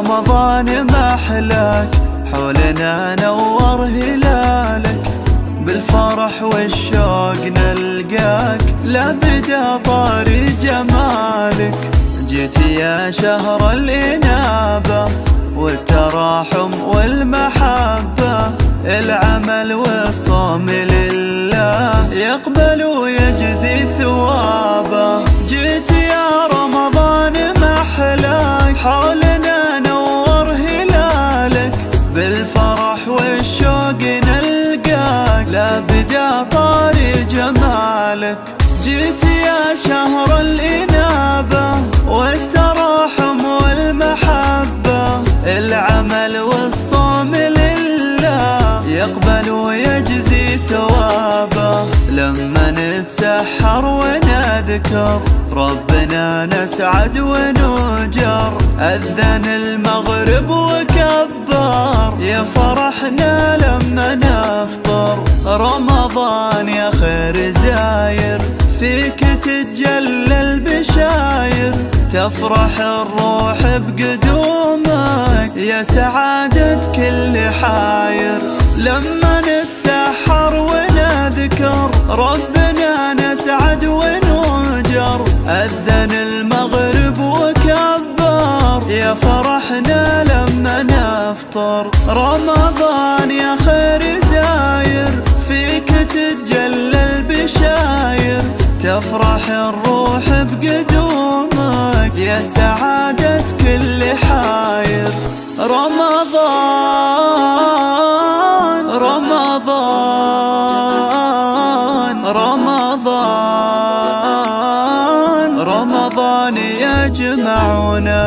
رمضان محلاك، حولنا نور هلالك، بالفرح والشوق نلقاك، لابد طاري جمالك. جيت يا شهر الإنابة والتراحم والمحبة، العمل والصوم لله يقبل ويجزي ثوابه. جيت يا رمضان محلاك، حولنا نور هلالك، بالفرح والشوق نلقاك، لابد طاري جمالك. جيت يا شهر الإنابة والتراحم والمحبة، العمل والصوم لله يقبل ويجزي ثوابه. لما نتسحر ونذكر ربنا نسعد ونجر، أذن المغرب وكبر، يا فرحنا لما نفطر. رمضان يا خير زاير، فيك تتجلى البشاير، تفرح الروح بقدومك، يا سعادة كل حاير. لما نتسحر ونذكر ربنا نسعد ونجر، أذن المغرب وكبر، يا فرحنا لما نفطر. رمضان يا خير زاير، فيك تتجلى البشاير، تفرح الروح بقدومك، يا سعادة كل حاير. رمضان رمضان رمضان رمضان يجمعنا.